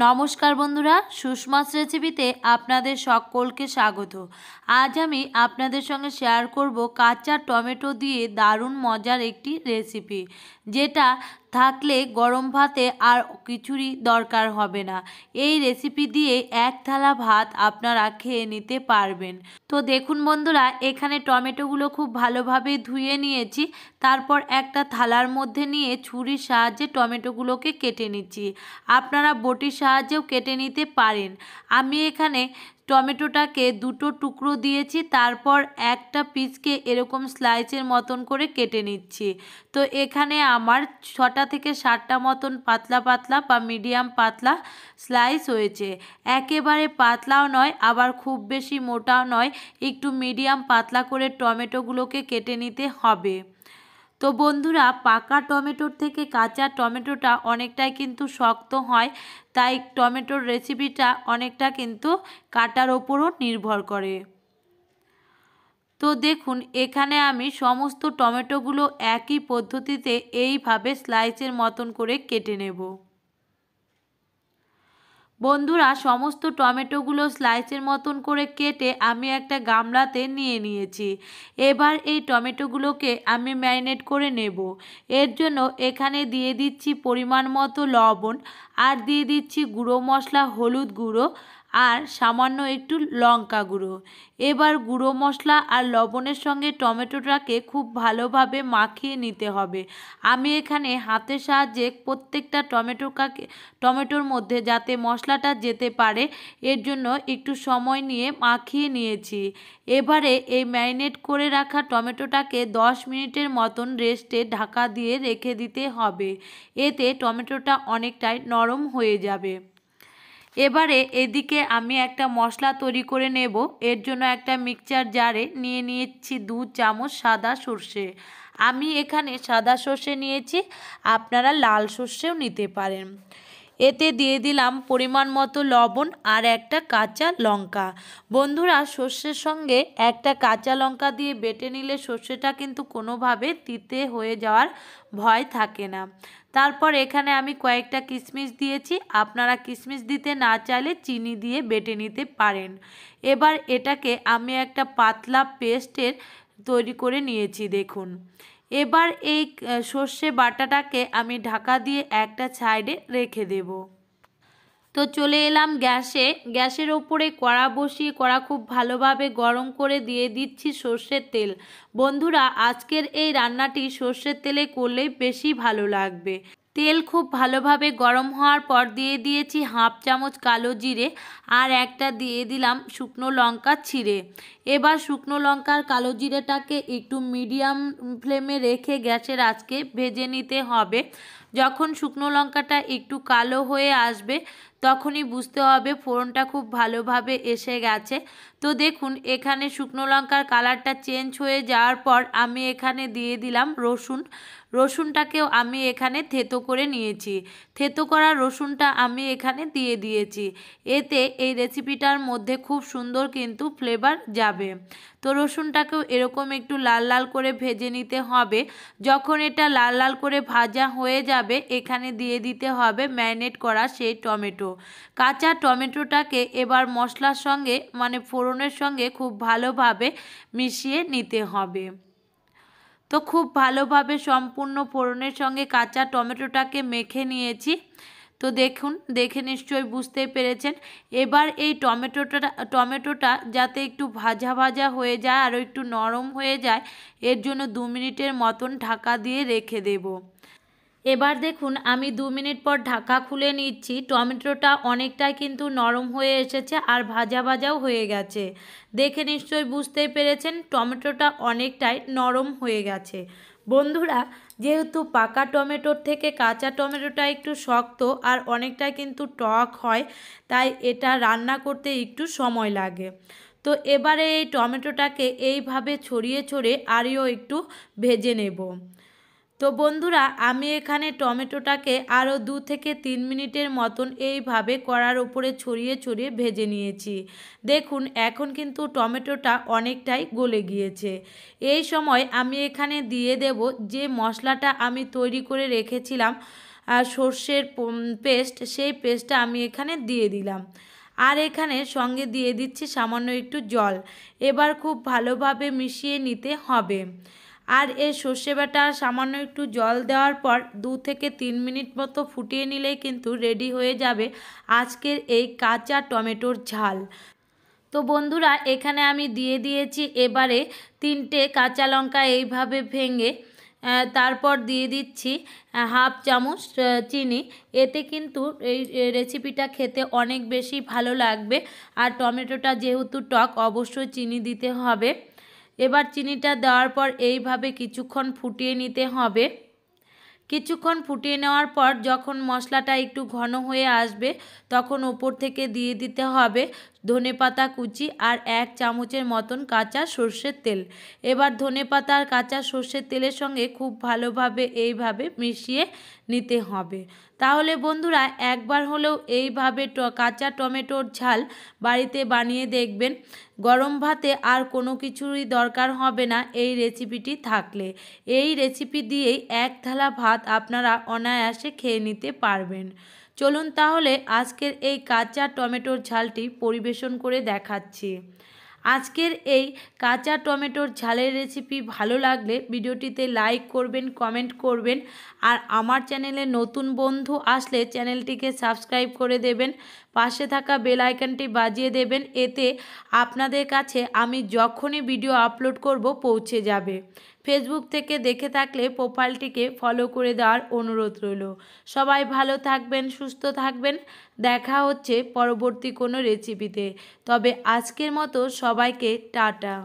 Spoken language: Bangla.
নমস্কার বন্ধুরা, সুষমাস রেসিপিতে আপনাদের সকলকে স্বাগত। আজ আমি আপনাদের সঙ্গে শেয়ার করব কাঁচা টমেটো দিয়ে দারুণ মজার একটি রেসিপি, যেটা থাকলে গরম ভাতে আর কিছুরই দরকার হবে না। এই রেসিপি দিয়ে এক থালা ভাত আপনারা খেয়ে নিতে পারবেন। তো দেখুন বন্ধুরা, এখানে টমেটোগুলো খুব ভালোভাবে ধুয়ে নিয়েছি। তারপর একটা থালার মধ্যে নিয়ে ছুরির সাহায্যে টমেটোগুলোকে কেটে নিচ্ছি। আপনারা বটির সাহায্যেও কেটে নিতে পারেন। আমি এখানে টমেটোটাকে দুটো টুকরো দিয়েছি, তারপর একটা পিসকে এরকম স্লাইসের মতন করে কেটে নিচ্ছি। তো এখানে আমার 6টা থেকে 7টা মতন পাতলা পাতলা বা মিডিয়াম পাতলা স্লাইস হয়েছে। একেবারে পাতলাও নয়, আবার খুব বেশি মোটাও নয়, একটু মিডিয়াম পাতলা করে টমেটোগুলোকে কেটে নিতে হবে। তো বন্ধুরা, পাকা টমেটোর থেকে কাঁচা টমেটোটা অনেকটাই কিন্তু শক্ত হয়, তাই টমেটোর রেসিপিটা অনেকটা কিন্তু কাটার ওপরও নির্ভর করে। তো দেখুন, এখানে আমি সমস্ত টমেটোগুলো একই পদ্ধতিতে এইভাবে স্লাইসের মতন করে কেটে নেব। বন্ধুরা, সমস্ত টমেটোগুলো স্লাইসের মতন করে কেটে আমি একটা গামলাতে নিয়ে নিয়েছি। এবার এই টমেটোগুলোকে আমি ম্যারিনেট করে নেব। এর জন্য এখানে দিয়ে দিচ্ছি পরিমাণ মতো লবণ, আর দিয়ে দিচ্ছি গুঁড়ো মশলা হলুদ গুঁড়ো, আর সামান্য একটু লঙ্কা গুঁড়ো। এবার গুঁড়ো মশলা আর লবণের সঙ্গে টমেটোটাকে খুব ভালোভাবে মাখিয়ে নিতে হবে। আমি এখানে হাতের সাহায্যে প্রত্যেকটা টমেটোর মধ্যে যাতে মশলাটা যেতে পারে, এর জন্য একটু সময় নিয়ে মাখিয়ে নিয়েছি। এবারে এই ম্যারিনেট করে রাখা টমেটোটাকে 10 মিনিটের মতন রেস্টে ঢাকা দিয়ে রেখে দিতে হবে। এতে টমেটোটা অনেকটাই নরম হয়ে যাবে। এবারে এদিকে আমি একটা মশলা তৈরি করে নেব। এর জন্য একটা মিক্সচার জারে নিয়ে নিয়েছি 2 চামচ সাদা সর্ষে। আমি এখানে সাদা সর্ষে নিয়েছি, আপনারা লাল সর্ষেও নিতে পারেন। এতে দিয়ে দিলাম পরিমাণ মতো লবণ আর একটা কাঁচা লঙ্কা। বন্ধুরা, সর্ষের সঙ্গে একটা কাঁচা লঙ্কা দিয়ে বেটে নিলে সর্ষেটা কিন্তু কোনোভাবে তিতে হয়ে যাওয়ার ভয় থাকে না। তারপর এখানে আমি কয়েকটা কিশমিশ দিয়েছি। আপনারা কিশমিশ দিতে না চাইলে চিনি দিয়ে বেটে নিতে পারেন। এবার এটাকে আমি একটা পাতলা পেস্টের তৈরি করে নিয়েছি, দেখুন। এবার এই সর্ষে বাটাটাকে আমি ঢাকা দিয়ে একটা সাইডে রেখে দেব। তো চলে এলাম গ্যাসের ওপরে কড়া বসিয়ে কড়া খুব ভালোভাবে গরম করে দিয়ে দিচ্ছি সর্ষের তেল। বন্ধুরা, আজকের এই রান্নাটি সর্ষের তেলে করলেই বেশি ভালো লাগবে। তেল খুব ভালোভাবে গরম হওয়ার পর দিয়ে দিয়েছি 1/2 চামচ কালো জিরে, আর একটা দিয়ে দিলাম শুকনো লঙ্কা ছিঁড়ে। এবার শুকনো লঙ্কার কালো জিরেটাকে একটু মিডিয়াম ফ্লেমে রেখে গ্যাসের আঁচকে ভেজে নিতে হবে। যখন শুকনো লঙ্কাটা একটু কালো হয়ে আসবে, তখনই বুঝতে হবে ফোড়নটা খুব ভালোভাবে এসে গেছে। তো দেখুন, এখানে শুকনো লঙ্কার কালারটা চেঞ্জ হয়ে যাওয়ার পর আমি এখানে দিয়ে দিলাম রসুনটাকেও আমি এখানে থেতো করে নিয়েছি। থেতো করা রসুনটা আমি এখানে দিয়ে দিয়েছি। এতে এই রেসিপিটার মধ্যে খুব সুন্দর কিন্তু ফ্লেভার যাবে। তো রসুনটাকেও এরকম একটু লাল লাল করে ভেজে নিতে হবে। যখন এটা লাল লাল করে ভাজা হয়ে যাবে, এখানে দিয়ে দিতে হবে ম্যারিনেট করা সেই টমেটো। কাঁচা টমেটোটাকে এবার মশলার সঙ্গে মানে ফোড়নের সঙ্গে খুব ভালোভাবে মিশিয়ে নিতে হবে। তো খুব ভালোভাবে সম্পূর্ণ ফোড়নের সঙ্গে কাঁচা টমেটোটাকে মেখে নিয়েছি। তো দেখুন, দেখে নিশ্চয়ই বুঝতে পেরেছেন। এবার এই টমেটোটা যাতে একটু ভাজা ভাজা হয়ে যায় আর একটু নরম হয়ে যায়, এর জন্য 2 মিনিটের মতন ঢাকা দিয়ে রেখে দেব। এবার দেখুন, আমি 2 মিনিট পর ঢাকা খুলে নিচ্ছি। টমেটোটা অনেকটাই কিন্তু নরম হয়ে এসেছে আর ভাজা ভাজাও হয়ে গেছে। দেখে নিশ্চয়ই বুঝতেই পেরেছেন টমেটোটা অনেকটাই নরম হয়ে গেছে। বন্ধুরা, যেহেতু পাকা টমেটোর থেকে কাঁচা টমেটোটা একটু শক্ত আর অনেকটাই কিন্তু টক হয়, তাই এটা রান্না করতে একটু সময় লাগে। তো এবারে এই টমেটোটাকে এইভাবে ছড়িয়ে ছড়িয়ে আরও একটু ভেজে নেব। তো বন্ধুরা, আমি এখানে টমেটোটাকে আরও 2 থেকে 3 মিনিটের মতন এইভাবে কড়ার উপরে ছড়িয়ে ছড়িয়ে ভেজে নিয়েছি। দেখুন, এখন কিন্তু টমেটোটা অনেকটাই গলে গিয়েছে। এই সময় আমি এখানে দিয়ে দেব যে মশলাটা আমি তৈরি করে রেখেছিলাম সর্ষের পেস্ট, সেই পেস্টটা আমি এখানে দিয়ে দিলাম। আর এখানে সঙ্গে দিয়ে দিচ্ছি সামান্য একটু জল। এবার খুব ভালোভাবে মিশিয়ে নিতে হবে। আর এই সর্ষে বাটা সামান্য একটু জল দেওয়ার পর 2 থেকে 3 মিনিট মতো ফুটিয়ে নিলেই কিন্তু রেডি হয়ে যাবে আজকের এই কাঁচা টমেটোর ঝাল। তো বন্ধুরা, এখানে আমি দিয়ে দিয়েছি এবারে 3টে কাঁচা লঙ্কা এইভাবে ভেঙে। তারপর দিয়ে দিচ্ছি হাফ চামচ চিনি। এতে কিন্তু এই রেসিপিটা খেতে অনেক বেশি ভালো লাগবে। আর টমেটোটা যেহেতু টক, অবশ্যই চিনি দিতে হবে। এবার চিনিটা দেওয়ার পর এইভাবে কিছুক্ষণ ফুটিয়ে নিতে হবে। কিছুক্ষণ ফুটিয়ে নেওয়ার পর যখন মশলাটা একটু ঘন হয়ে আসবে, তখন ওপর থেকে দিয়ে দিতে হবে ধনেপাতা কুচি আর 1 চামচের মতন কাঁচা সর্ষের তেল। এবার ধনেপাতা আর কাঁচা সর্ষের তেলের সঙ্গে খুব ভালোভাবে এইভাবে মিশিয়ে নিতে হবে। তাহলে বন্ধুরা, একবার হলেও এইভাবে কাঁচা টমেটোর ঝাল বাড়িতে বানিয়ে দেখবেন। গরম ভাতে আর কোনো কিছুরই দরকার হবে না এই রেসিপিটি থাকলে। এই রেসিপি দিয়েই 1 থালা ভাত আপনারা অনায়াসে খেয়ে নিতে পারবেন। চলুন তাহলে আজকের এই কাঁচা টমেটোর ঝালটি পরিবেশন করে দেখাচ্ছি। আজকের এই কাঁচা টমেটোর ঝালের রেসিপি ভালো লাগলে ভিডিওটিতে লাইক করবেন, কমেন্ট করবেন। আর আমার চ্যানেলে নতুন বন্ধু আসলে চ্যানেলটিকে সাবস্ক্রাইব করে দেবেন, পাশে থাকা বেল আইকনটি বাজিয়ে দেবেন। এতে আপনাদের কাছে আমি যখনই ভিডিও আপলোড করব পৌঁছে যাবে। ফেসবুক থেকে দেখে থাকলে প্রোফাইলটিকে ফলো করে দেওয়ার অনুরোধ রইল। সবাই ভালো থাকবেন, সুস্থ থাকবেন। দেখা হচ্ছে পরবর্তী কোনো রেসিপিতে। তবে আজকের মতো সবাইকে টাটা।